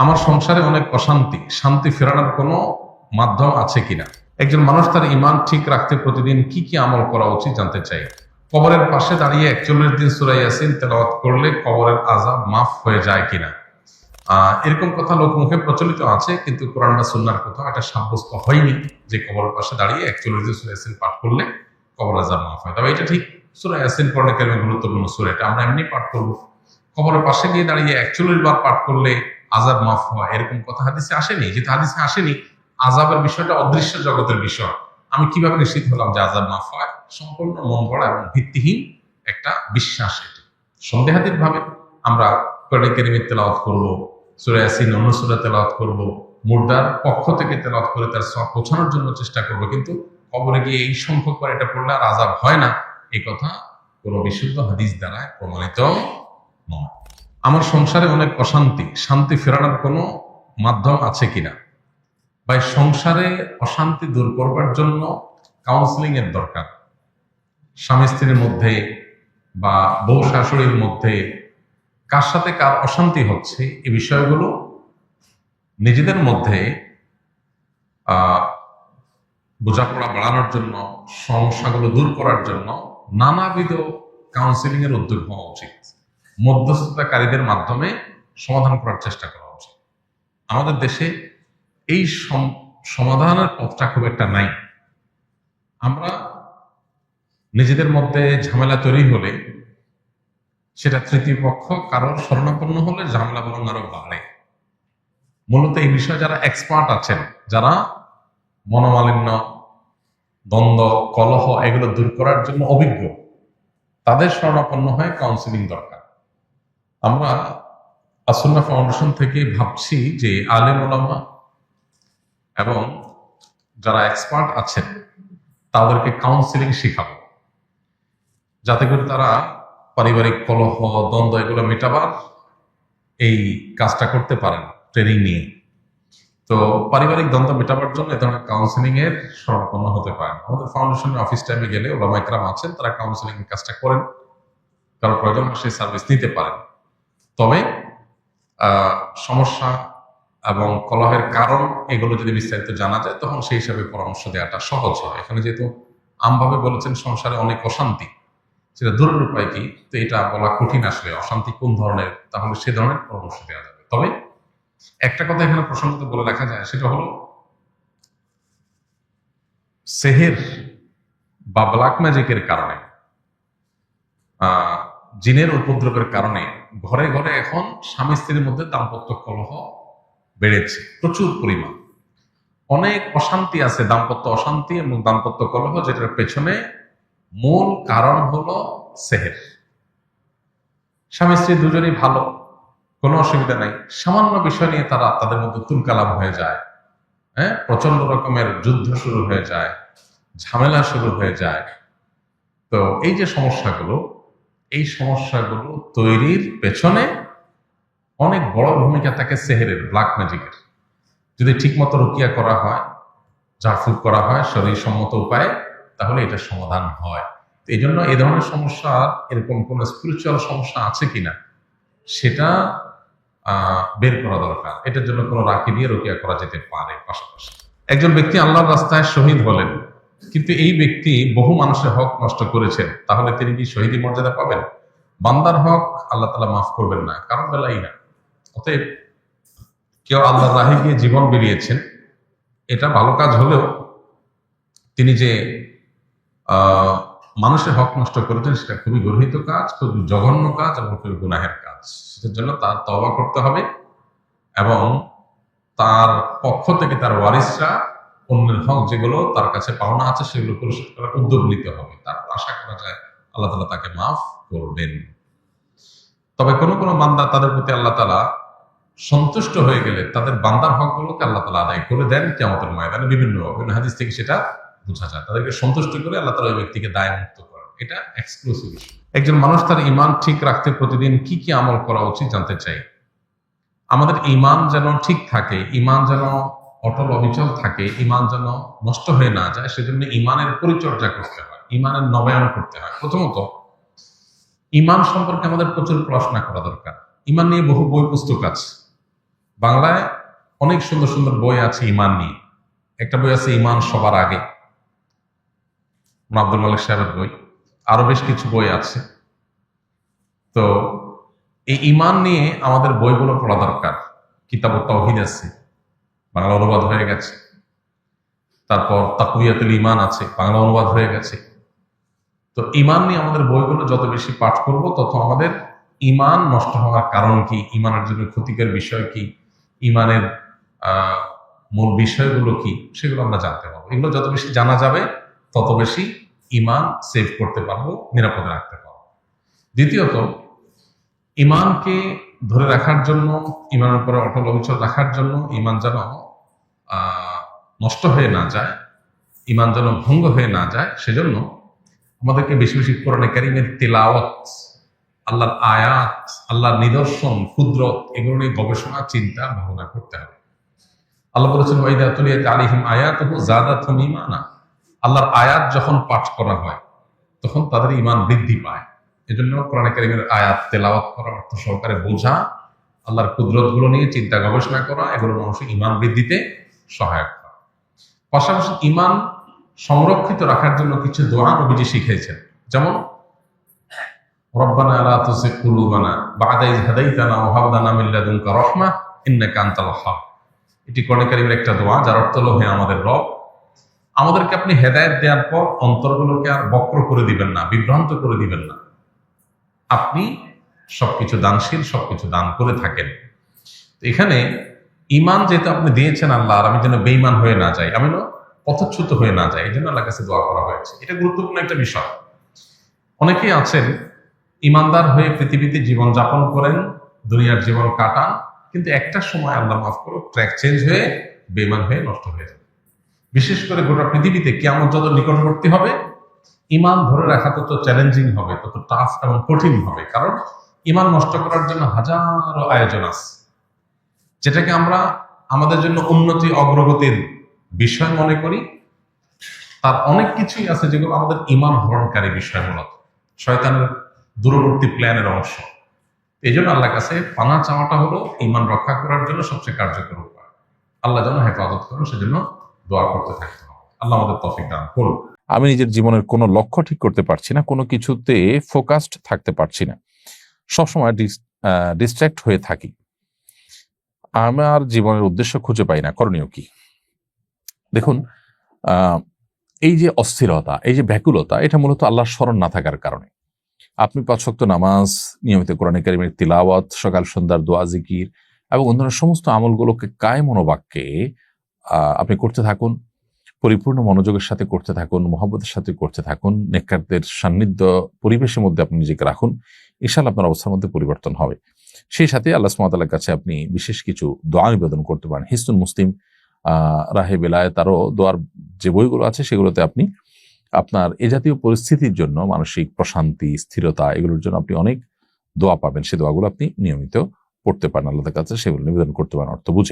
আমার সংসারে অনেক অশান্তি, শান্তি ফেরানোর কোনো মাধ্যম আছে কিনা? একজন মানুষ তার ঈমান ঠিক রাখতে প্রতিদিন কি কি আমল করা উচিত জানতে চাই। কবরের পাশে দাঁড়িয়ে 41 দিন সূরা ইয়াসিন তেলাওয়াত করলে কবরের আযাব মাফ হয়ে যায় কিনা? এরকম কথা লোকমুখে প্রচলিত আছে, কিন্তু কোরআন বা সুন্নাহর কোথাও এটা সাব্যস্ত হয়নি যে কবরের পাশে দাঁড়িয়ে 41 দিন সূরা ইয়াসিন পাঠ করলে কবরের আযাব মাফ হয়। তবে এটা ঠিক, সূরা ইয়াসিন কোরআনে কারিমে গুরুত্বপূর্ণ সূরা, এটা আমরা এমনি পাঠ করব। কবরের পাশে গিয়ে দাঁড়িয়ে 41 বার পাঠ করলে আযাব মাফ হয় এরকম কথা হাদিসে আসেনি। যেহেতু হাদিসে আসেনি, আযাবের বিষয়টা অদৃশ্য জগতের বিষয়। আমি কিভাবে নিশ্চিত হলাম যে আযাব মাফ হয়? সম্পূর্ণ মন গড়া এবং ভিত্তিহীন একটা বিশ্বাস। এটি সন্দেহাতীত ভাবে আমরা কোরআন কারীমের তেলাওয়াত করব, সূরা ইয়াসিন অন্য সূরা তেলাওয়াত করব, মুর্দার পক্ষ থেকে তেলাওয়াত করে তার সওয়াব পৌঁছানোর জন্য চেষ্টা করব, কিন্তু কবরে গিয়ে এই সংখ্যক বার এটা পড়লে আর আযাব হয় না, এই কথা কোনো বিশুদ্ধ হাদিস দ্বারা প্রমাণিত নয়। আমার সংসারে অনেক অশান্তি, শান্তি ফেরানোর কোনো মাধ্যম আছে কিনা? ভাই, সংসারে অশান্তি দূর করবার জন্য কাউন্সিলিং এর দরকার। স্বামী স্ত্রীর মধ্যে বা বউ শাশুড়ির মধ্যে কার সাথে কার অশান্তি হচ্ছে, এই বিষয়গুলো নিজেদের মধ্যে বোঝাপড়া বাড়ানোর জন্য, সমস্যাগুলো দূর করার জন্য নানাবিধ কাউন্সিলিং এর উদ্যোগ হওয়া উচিত। মধ্যস্থতাকারীদের মাধ্যমে সমাধান করার চেষ্টা করা উচিত। আমাদের দেশে এই সমাধানের পথটা খুব একটা নাই। আমরা নিজেদের মধ্যে ঝামেলা তৈরি হলে, সেটা তৃতীয় পক্ষ কারোর শরণাপন্ন হলে ঝামেলা বরং আরো বাড়ে। মূলত এই বিষয়ে যারা এক্সপার্ট আছেন, যারা মনোমালিন্য, দ্বন্দ্ব, কলহ এগুলো দূর করার জন্য অভিজ্ঞ, তাদের শরণাপন্ন হয়ে কাউন্সিলিং দরকার। আমরা আসুন্নাহ ফাউন্ডেশন থেকে ভাবছি যে আলেম ওলামা এবং যারা এক্সপার্ট আছেন তাদেরকে কাউন্সিলিং শিখাবো, যাতে করে তারা পারিবারিক কলহ, দ্বন্দ্ব এগুলো মেটাবার এই কাজটা করতে পারেন ট্রেনিং নিয়ে। তো পারিবারিক দ্বন্দ্ব মেটাবার জন্য এ ধরনের কাউন্সিলিং এর শরণাপন্ন হতে পারেন। আমাদের ফাউন্ডেশনের অফিস টাইমে গেলে ওলামা ইকরাম আছেন, তারা কাউন্সিলিং এর কাজটা করেন, কারো প্রয়োজন সেই সার্ভিস নিতে পারেন। তবে সমস্যা এবং কলহের কারণ এগুলো যদি বিস্তারিত জানা যায়, তখন সেই হিসাবে পরামর্শ দেওয়াটা সহজ হয়। এখানে যেহেতু আমভাবে বলেছেন সংসারে অনেক অশান্তি, সেটা দূরের উপায় কি, তো এটা বলা কঠিন। আসলে অশান্তি কোন ধরনের, তাহলে সে ধরনের পরামর্শ দেওয়া যাবে। তবে একটা কথা এখানে প্রসঙ্গত বলে রাখা যায়, সেটা হলো সেহের বা ব্ল্যাক ম্যাজিকের কারণে, জিনের উপদ্রবের কারণে ঘরে ঘরে এখন স্বামী স্ত্রীর মধ্যে দাম্পত্য কলহ বেড়েছে প্রচুর পরিমাণ। অনেক অশান্তি আছে, দাম্পত্য অশান্তি এবং দাম্পত্য কলহ, যেটার পেছনে মূল কারণ হলো সেহের। স্বামী স্ত্রী দুজনেই ভালো, কোনো অসুবিধা নাই, সামান্য বিষয় নিয়ে তারা তাদের মধ্যে তুলকালাম হয়ে যায়, প্রচন্ড রকমের যুদ্ধ শুরু হয়ে যায়, ঝামেলা শুরু হয়ে যায়। তো এই যে সমস্যাগুলো, এই সমস্যাগুলো তৈরির পেছনে অনেক বড় ভূমিকা থাকে সেহেরের, ব্ল্যাক ম্যাজিকের। যদি ঠিকমতো রুকিয়া করা হয়, ঝাড়ফুঁক করা হয় শরীর সম্মত উপায়ে, তাহলে এটা সমাধান হয়। এই জন্য এই ধরনের সমস্যা, এরকম কোন স্পিরিচুয়াল সমস্যা আছে কিনা সেটা বের করা দরকার। এটার জন্য কোনো রাখি দিয়ে রুকিয়া করা যেতে পারে। পাশাপাশি একজন ব্যক্তি আল্লাহর রাস্তায় শহীদ হলেন, কিন্তু এই ব্যক্তি বহু মানুষের হক নষ্ট করেছেন, তাহলে তিনি কি শহীদি মর্যাদা পাবেন? বান্দার হক আল্লাহ তাআলা মাফ করবেন না, কারণ বেলাই না। অতএব কেউ আল্লাহর রাহে গিয়ে জীবন বেরিয়েছেন, এটা ভালো কাজ হলেও তিনি যে মানুষের হক নষ্ট করেছেন, সেটা খুবই গর্হিত কাজ, খুবই জঘন্য কাজ এবং খুবই গুনাহের কাজ। সেটার জন্য তার তওবা করতে হবে এবং তার পক্ষ থেকে তার ওয়ারিসরা অন্যের হক যেগুলো তার কাছে পাওনা আছে সেগুলো পরিশোধ করার উদ্যোগ নিতে হবে। তারপর আশা করা যায় আল্লাহ তাআলা তাকে মাফ করবেন। তবে কোনো কোনো বান্দা, তাদের প্রতি আল্লাহ তাআলা সন্তুষ্ট হয়ে গেলে তাদের বান্দার হকগুলোকে আল্লাহ তাআলা আদায় করে দেন কিয়ামতের ময়দানে। বিভিন্ন হাদিস থেকে সেটা বোঝা যায়। তাদেরকে সন্তুষ্ট করে আল্লাহ তাআলা ওই ব্যক্তিকে দায়মুক্ত করেন। এটা এক্সক্লুসিভ ইস্যু। একজন মানুষ তার ঈমান ঠিক রাখতে প্রতিদিন কি কি আমল করা উচিত জানতে চাই। আমাদের ঈমান যেন ঠিক থাকে, ঈমান যেন অটল অবিচল থাকে, ঈমান যেন নষ্ট হয়ে না যায়, সেজন্য ঈমানের পরিচর্যা করতে হয়, ঈমানের নবায়ন করতে হয়। প্রথমত ঈমান সম্পর্কে আমাদের প্রচুর পড়াশোনা করা দরকার। ঈমান নিয়ে বহু বই পুস্তক আছে, বাংলায় অনেক সুন্দর সুন্দর বই আছে ইমান নিয়ে। একটা বই আছে ইমান সবার আগে, আব্দুল মালিক সাহেবের বই, আরো বেশ কিছু বই আছে। তো এই ইমান নিয়ে আমাদের বইগুলো পড়া দরকার। কিতাব তাওহীদ আছে, বাংলা অনুবাদ হয়ে গেছে। তারপর তাকওয়াতুল ঈমান আছে, বাংলা অনুবাদ হয়ে গেছে। তো ঈমান নিয়ে আমাদের বইগুলো যত বেশি পাঠ করব, তত আমাদের ঈমান নষ্ট হওয়ার কারণ কি, ঈমানের জন্য ক্ষতিকর বিষয় কি, ঈমানের মূল বিষয়গুলো কি, সেগুলো আমরা জানতে পারবো। এগুলো যত বেশি জানা যাবে, তত বেশি ঈমান সেভ করতে পারবো, নিরাপদে রাখতে পারবো। দ্বিতীয়ত, ঈমানকে ধরে রাখার জন্য, ঈমানের উপরে অটল অবিচল রাখার জন্য, ঈমান যেন নষ্ট হয়ে না যায়, ঈমান যেন ভঙ্গ হয়ে না যায়, সেজন্য আমাদেরকে বেশি বেশি কোরআনে কারীমের তিলাওয়াত, আল্লাহর আয়াত, আল্লাহর নিদর্শন, কুদরত, এগুলো নিয়ে গবেষণা, চিন্তা, ভাবনা করতে হবে। আল্লাহ বলেছেন ওয়াইদা তুলিয়াত আলাইহিম আয়াতুহু জাদাতহুম ঈমানা। আল্লাহর আয়াত যখন পাঠ করা হয়, তখন তাদের ঈমান বৃদ্ধি পায়। এজন্য কোরআনে কারীমের আয়াত তেলাওয়াত করা, অর্থ সহকারে বোঝা, আল্লাহর কুদরতগুলো নিয়ে চিন্তা গবেষণা করা, এগুলো মানুষের ঈমান বৃদ্ধিতে সহায়ক হয়। পাশাপাশি ঈমান সংরক্ষিত রাখার জন্য কিছু দোয়া নবীজি শিখিয়েছেন, যেমন রব্বানা লা তুযিগ কুলুবানা বা'দা ইয হাদাইতানা ওয়া হাব লানা মিন লাদুনকা রাহমাহ ইন্নাকা আনতাল ওয়াহ্হাব। এটি কোরআনে কারীমের একটা দোয়া, যার অর্থ হলো, হে আমাদের রব, আমাদেরকে আপনি হেদায়েত দেওয়ার পর অন্তরগুলোকে আর বক্র করে দিবেন না, বিভ্রান্ত করে দিবেন না। আপনি সবকিছু দানশীল, সবকিছু দান করে থাকেন। এখানে ঈমান যেহেতু আপনি দিয়েছেন আল্লাহ, আর আমি যেন বেঈমান হয়ে না যাই, আমি পথচ্যুত হয়ে না যাই, এই জন্য আল্লাহর কাছে দোয়া করা হয়েছে। এটা গুরুত্বপূর্ণ একটা বিষয়। অনেকেই আছেন ঈমানদার হয়ে পৃথিবীতে জীবন যাপন করেন, দুনিয়ার জীবন কাটান, কিন্তু একটা সময়, আল্লাহ মাফ করো, ট্র্যাক চেঞ্জ হয়ে বেঈমান হয়ে নষ্ট হয়ে যাবে। বিশেষ করে গোটা পৃথিবীতে কিয়ামত যত নিকটবর্তী হবে, ঈমান ধরে রাখা তত চ্যালেঞ্জিং হবে, তত টাফ এবং কঠিন হবে। কারণ ঈমান নষ্ট করার জন্য হাজারো আয়োজন আছে, যেটাকে আমরা আমাদের জন্য উন্নতি, অগ্রগতির বিষয় মনে করি। তার অনেক কিছুই আছে যেগুলো আমাদের ঈমান হরণকারী বিষয়, মূলত শয়তানের দূরবর্তী প্ল্যানের অংশ। এই জন্য আল্লাহর কাছে পানা চাওয়াটা হলো ঈমান রক্ষা করার জন্য সবচেয়ে কার্যকর উপায়। আল্লাহ যেন হেফাজত করেন, সেজন্য দোয়া করতে থাকতে হবে। আল্লাহ আমাদের তৌফিক দান করুন। আমি নিজের জীবনের কোনো লক্ষ্য ঠিক করতে পারছি না, কোনো কিছুতে ফোকাসড থাকতে পারছি না, সবসময় ডিস্ট্র্যাক্ট হয়ে থাকি, আমার জীবনের উদ্দেশ্য খুঁজে পাই না, করণীয় কি? দেখুন, এই যে অস্থিরতা, এই যে ব্যাকুলতা, এটা মূলত আল্লাহর স্মরণ না থাকার কারণে। আপনি 5 ওয়াক্ত নামাজ, নিয়মিত কোরআনে কারীমের তিলাওয়াত, সকাল সন্ধ্যার দোয়া জিকির এবং অন্যান্য সমস্ত আমলগুলোকে কায়ে মনোবাক্যে আপনি করতে থাকুন, পরিপূর্ণ মনোযোগের সাথে করতে থাকুন, মহব্বতের সাথে করতে থাকুন, নেককারদের সান্নিধ্য পরিবেশের মধ্যে আপনি নিজেকে রাখুন, ইনশাআল্লাহ আপনার অবস্থার মধ্যে পরিবর্তন হবে। সেই সাথে আল্লাহ সুবহানাহু ওয়া তাআলার কাছে আপনি বিশেষ কিছু দোয়া নিবেদন করতে পারেন। হিসনুল মুসলিম, রাহে বেলায়েত, আরও দোয়ার যে বইগুলো আছে, সেগুলোতে আপনি আপনার এ জাতীয় পরিস্থিতির জন্য, মানসিক প্রশান্তি, স্থিরতা, এগুলোর জন্য আপনি অনেক দোয়া পাবেন। সেই দোয়াগুলো আপনি নিয়মিত পড়তে পারেন, আল্লাহর কাছে সেগুলো নিবেদন করতে পারেন অর্থ বুঝে।